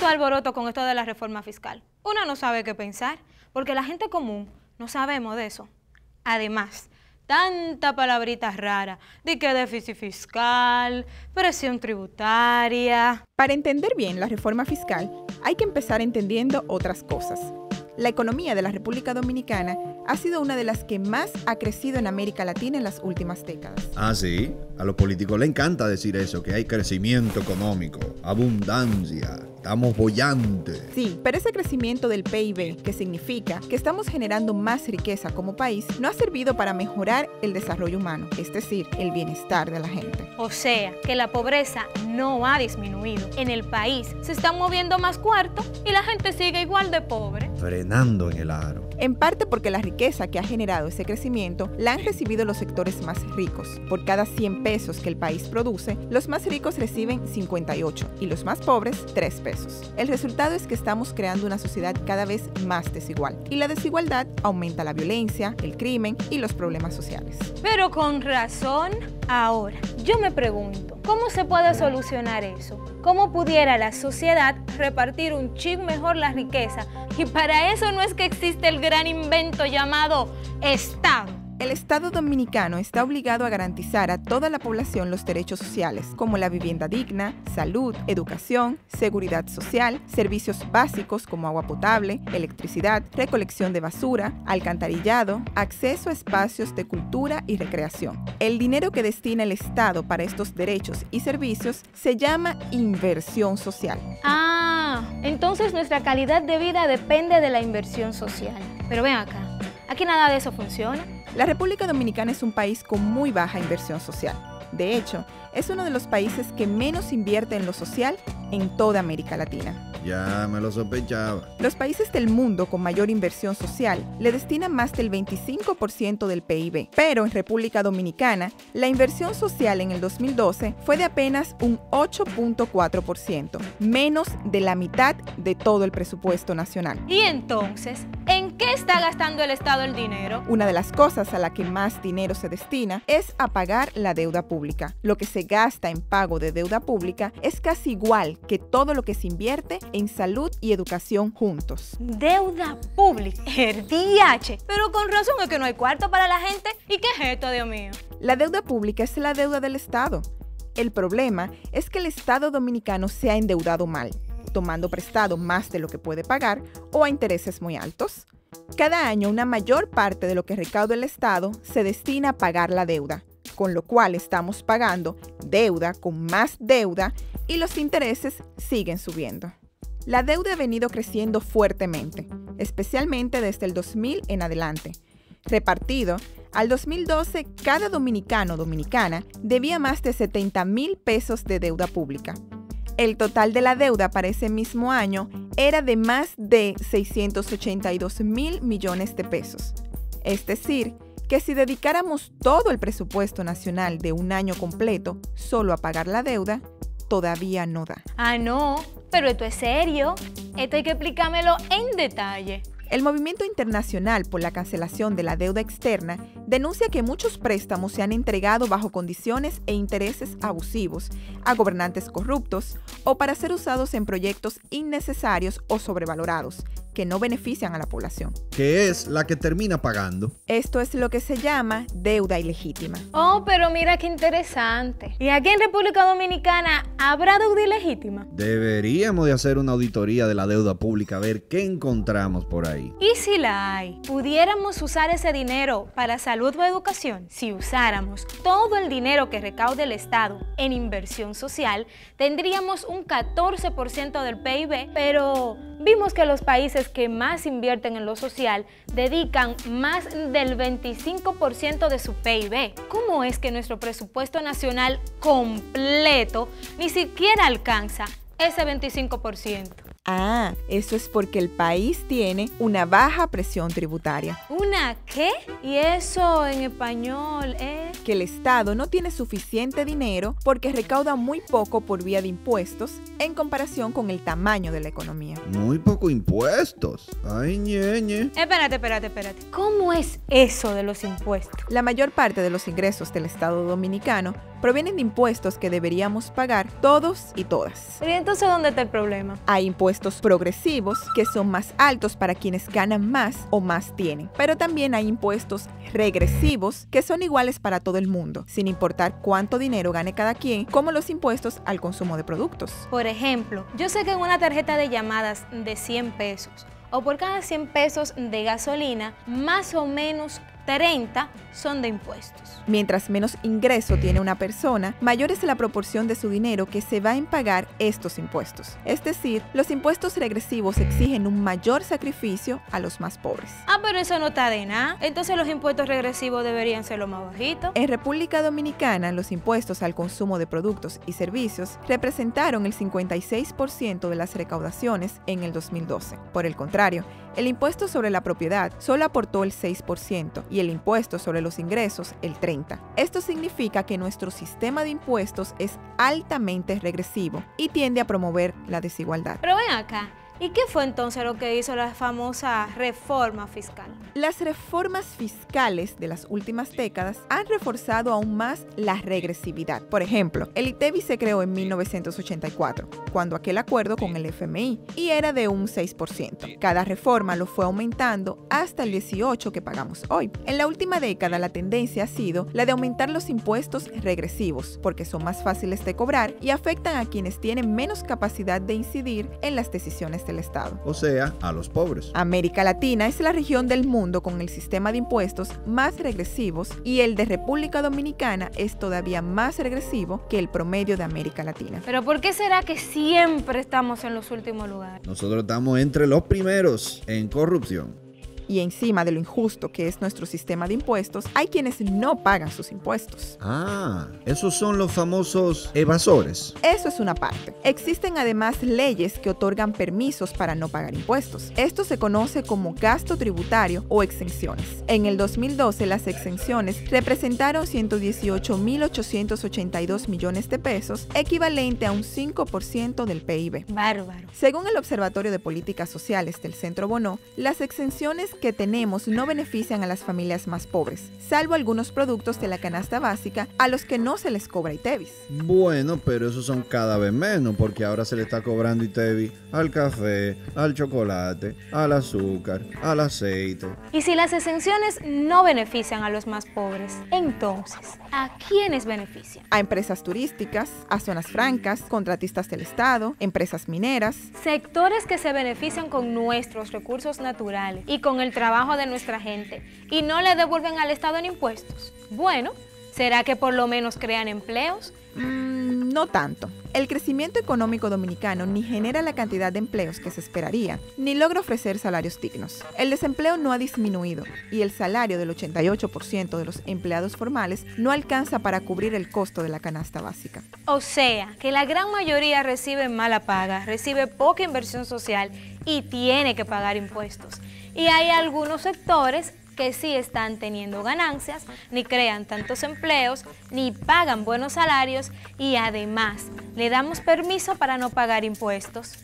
tanto alboroto con esto de la reforma fiscal? Uno no sabe qué pensar, porque la gente común no sabemos de eso. Además, tanta palabrita rara, de que déficit fiscal, presión tributaria. Para entender bien la reforma fiscal, hay que empezar entendiendo otras cosas. La economía de la República Dominicana ha sido una de las que más ha crecido en América Latina en las últimas décadas. Ah, sí. A los políticos les encanta decir eso, que hay crecimiento económico, abundancia, estamos bollantes. Sí, pero ese crecimiento del PIB, que significa que estamos generando más riqueza como país, no ha servido para mejorar el desarrollo humano, es decir, el bienestar de la gente. O sea, que la pobreza no ha disminuido. En el país se están moviendo más cuartos y la gente sigue igual de pobre. Frenando en el aro. En parte porque la riqueza que ha generado ese crecimiento la han recibido los sectores más ricos. Por cada 100 pesos que el país produce, los más ricos reciben 58 y los más pobres 3 pesos. El resultado es que estamos creando una sociedad cada vez más desigual y la desigualdad aumenta la violencia, el crimen y los problemas sociales. Pero con razón, ahora, yo me pregunto, ¿cómo se puede solucionar eso? ¿Cómo pudiera la sociedad repartir un chin mejor la riqueza? Y para eso no es que existe el gran invento llamado Estado. El Estado dominicano está obligado a garantizar a toda la población los derechos sociales, como la vivienda digna, salud, educación, seguridad social, servicios básicos como agua potable, electricidad, recolección de basura, alcantarillado, acceso a espacios de cultura y recreación. El dinero que destina el Estado para estos derechos y servicios se llama inversión social. Entonces nuestra calidad de vida depende de la inversión social. Pero ven acá, aquí nada de eso funciona. La República Dominicana es un país con muy baja inversión social. De hecho, es uno de los países que menos invierte en lo social en toda América Latina. Ya me lo sospechaba. Los países del mundo con mayor inversión social le destinan más del 25% del PIB. Pero en República Dominicana, la inversión social en el 2012 fue de apenas un 8.4%, menos de la mitad de todo el presupuesto nacional. Y entonces, ¿en qué está gastando el Estado el dinero? Una de las cosas a la que más dinero se destina es a pagar la deuda pública. Lo que se gasta en pago de deuda pública es casi igual que todo lo que se invierte en salud y educación juntos. Deuda pública, el DH. Pero con razón es que no hay cuarto para la gente. ¿Y qué es esto, Dios mío? La deuda pública es la deuda del Estado. El problema es que el Estado dominicano se ha endeudado mal, tomando prestado más de lo que puede pagar o a intereses muy altos. Cada año una mayor parte de lo que recauda el Estado se destina a pagar la deuda, con lo cual estamos pagando deuda con más deuda y los intereses siguen subiendo. La deuda ha venido creciendo fuertemente, especialmente desde el 2000 en adelante. Repartido, al 2012 cada dominicano o dominicana debía más de 70,000 pesos de deuda pública. El total de la deuda para ese mismo año era de más de 682,000 millones de pesos. Es decir, que si dedicáramos todo el presupuesto nacional de un año completo solo a pagar la deuda, todavía no da. No, pero esto es serio. Esto hay que explicármelo en detalle. El Movimiento Internacional por la Cancelación de la Deuda Externa denuncia que muchos préstamos se han entregado bajo condiciones e intereses abusivos a gobernantes corruptos o para ser usados en proyectos innecesarios o sobrevalorados que no benefician a la población. Que es la que termina pagando. Esto es lo que se llama deuda ilegítima. Oh, pero mira qué interesante. ¿Y aquí en República Dominicana habrá deuda ilegítima? Deberíamos de hacer una auditoría de la deuda pública a ver qué encontramos por ahí. ¿Y si la hay? ¿Pudiéramos usar ese dinero para salud o educación? Si usáramos todo el dinero que recaude el Estado en inversión social, tendríamos un 14% del PIB, pero vimos que los países que más invierten en lo social dedican más del 25% de su PIB. ¿Cómo es que nuestro presupuesto nacional completo ni siquiera alcanza ese 25%? Eso es porque el país tiene una baja presión tributaria. ¿Una qué? ¿Y eso en español es? Que el Estado no tiene suficiente dinero porque recauda muy poco por vía de impuestos en comparación con el tamaño de la economía. Muy poco impuestos. Ay, ñeñe. Espérate. ¿Cómo es eso de los impuestos? La mayor parte de los ingresos del Estado dominicano provienen de impuestos que deberíamos pagar todos y todas. ¿Y entonces dónde está el problema? Hay impuestos progresivos que son más altos para quienes ganan más o más tienen, pero también hay impuestos regresivos que son iguales para todo el mundo, sin importar cuánto dinero gane cada quien, como los impuestos al consumo de productos. Por ejemplo, yo sé que en una tarjeta de llamadas de 100 pesos o por cada 100 pesos de gasolina, más o menos 30 son de impuestos. Mientras menos ingreso tiene una persona, mayor es la proporción de su dinero que se va en pagar estos impuestos. Es decir, los impuestos regresivos exigen un mayor sacrificio a los más pobres. Ah, pero eso no está de nada. Entonces los impuestos regresivos deberían ser los más bajitos. En República Dominicana, los impuestos al consumo de productos y servicios representaron el 56% de las recaudaciones en el 2012. Por el contrario, el impuesto sobre la propiedad solo aportó el 6% y el impuesto sobre los ingresos el 30%. Esto significa que nuestro sistema de impuestos es altamente regresivo y tiende a promover la desigualdad. Pero ven acá, ¿y qué fue entonces lo que hizo la famosa reforma fiscal? Las reformas fiscales de las últimas décadas han reforzado aún más la regresividad. Por ejemplo, el ITEVI se creó en 1984, cuando aquel acuerdo con el FMI, y era de un 6%. Cada reforma lo fue aumentando hasta el 18% que pagamos hoy. En la última década, la tendencia ha sido la de aumentar los impuestos regresivos, porque son más fáciles de cobrar y afectan a quienes tienen menos capacidad de incidir en las decisiones del Estado. O sea, a los pobres. América Latina es la región del mundo con el sistema de impuestos más regresivos y el de República Dominicana es todavía más regresivo que el promedio de América Latina. ¿Pero por qué será que siempre estamos en los últimos lugares? Nosotros estamos entre los primeros en corrupción. Y encima de lo injusto que es nuestro sistema de impuestos, hay quienes no pagan sus impuestos. Ah, esos son los famosos evasores. Eso es una parte. Existen además leyes que otorgan permisos para no pagar impuestos. Esto se conoce como gasto tributario o exenciones. En el 2012, las exenciones representaron 118.882 millones de pesos, equivalente a un 5% del PIB. Bárbaro. Según el Observatorio de Políticas Sociales del Centro Bonó, las exenciones que tenemos no benefician a las familias más pobres, salvo algunos productos de la canasta básica a los que no se les cobra ITEVIS. Bueno, pero esos son cada vez menos, porque ahora se le está cobrando ITEVIS al café, al chocolate, al azúcar, al aceite. Y si las exenciones no benefician a los más pobres, entonces, ¿a quiénes benefician? A empresas turísticas, a zonas francas, contratistas del Estado, empresas mineras. Sectores que se benefician con nuestros recursos naturales y con el trabajo de nuestra gente y no le devuelven al Estado en impuestos. Bueno, ¿será que por lo menos crean empleos? No tanto. El crecimiento económico dominicano ni genera la cantidad de empleos que se esperaría, ni logra ofrecer salarios dignos. El desempleo no ha disminuido y el salario del 88% de los empleados formales no alcanza para cubrir el costo de la canasta básica. O sea, que la gran mayoría recibe mala paga, recibe poca inversión social y tiene que pagar impuestos. Y hay algunos sectores que sí están teniendo ganancias, ni crean tantos empleos, ni pagan buenos salarios y además le damos permiso para no pagar impuestos.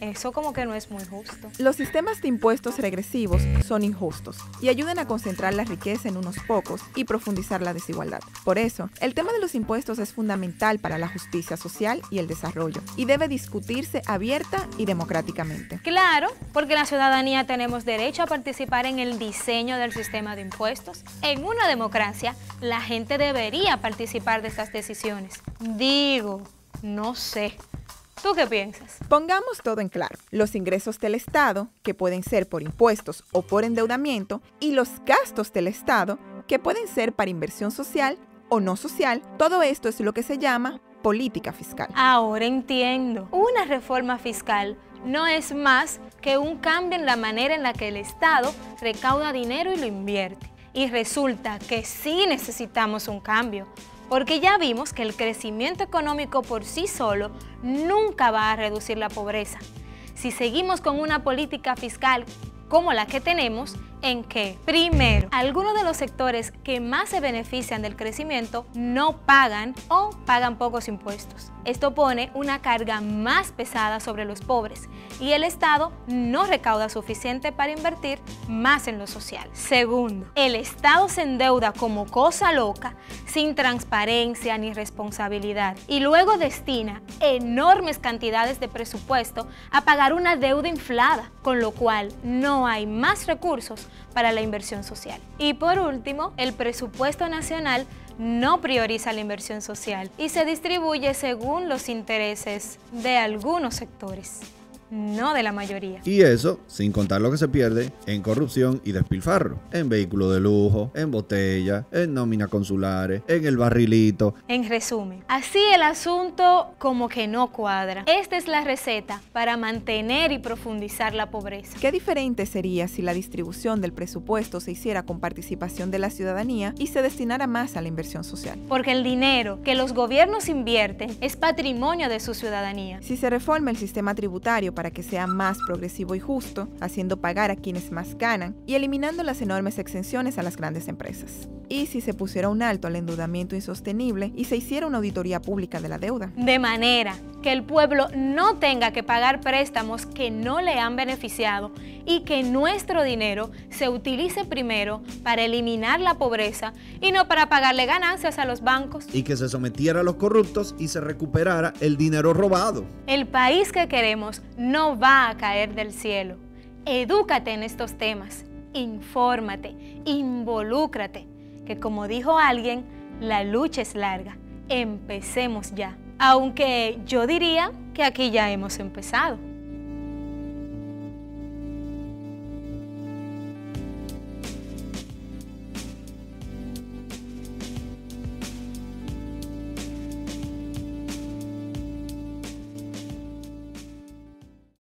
Eso como que no es muy justo. Los sistemas de impuestos regresivos son injustos y ayudan a concentrar la riqueza en unos pocos y profundizar la desigualdad. Por eso, el tema de los impuestos es fundamental para la justicia social y el desarrollo y debe discutirse abierta y democráticamente. Claro, porque la ciudadanía tenemos derecho a participar en el diseño del sistema de impuestos. En una democracia, la gente debería participar de estas decisiones. Digo, no sé. ¿Tú qué piensas? Pongamos todo en claro. Los ingresos del Estado, que pueden ser por impuestos o por endeudamiento, y los gastos del Estado, que pueden ser para inversión social o no social, todo esto es lo que se llama política fiscal. Ahora entiendo. Una reforma fiscal no es más que un cambio en la manera en la que el Estado recauda dinero y lo invierte. Y resulta que sí necesitamos un cambio. Porque ya vimos que el crecimiento económico por sí solo nunca va a reducir la pobreza. Si seguimos con una política fiscal como la que tenemos, ¿En qué? Primero, algunos de los sectores que más se benefician del crecimiento no pagan o pagan pocos impuestos. Esto pone una carga más pesada sobre los pobres y el Estado no recauda suficiente para invertir más en lo social. Segundo, el Estado se endeuda como cosa loca, sin transparencia ni responsabilidad, y luego destina enormes cantidades de presupuesto a pagar una deuda inflada, con lo cual no hay más recursos para la inversión social. Y por último, el presupuesto nacional no prioriza la inversión social y se distribuye según los intereses de algunos sectores, no de la mayoría. Y eso sin contar lo que se pierde en corrupción y despilfarro, en vehículos de lujo, en botellas, en nóminas consulares, en el barrilito. En resumen, así el asunto como que no cuadra. Esta es la receta para mantener y profundizar la pobreza. ¿Qué diferente sería si la distribución del presupuesto se hiciera con participación de la ciudadanía y se destinara más a la inversión social? Porque el dinero que los gobiernos invierten es patrimonio de su ciudadanía. Si se reforma el sistema tributario para que sea más progresivo y justo, haciendo pagar a quienes más ganan y eliminando las enormes exenciones a las grandes empresas. Y si se pusiera un alto al endeudamiento insostenible y se hiciera una auditoría pública de la deuda. De manera que el pueblo no tenga que pagar préstamos que no le han beneficiado y que nuestro dinero se utilice primero para eliminar la pobreza y no para pagarle ganancias a los bancos. Y que se sometiera a los corruptos y se recuperara el dinero robado. El país que queremos no va a caer del cielo. Edúcate en estos temas, infórmate, involúcrate, que como dijo alguien, la lucha es larga. Empecemos ya. Aunque yo diría que aquí ya hemos empezado.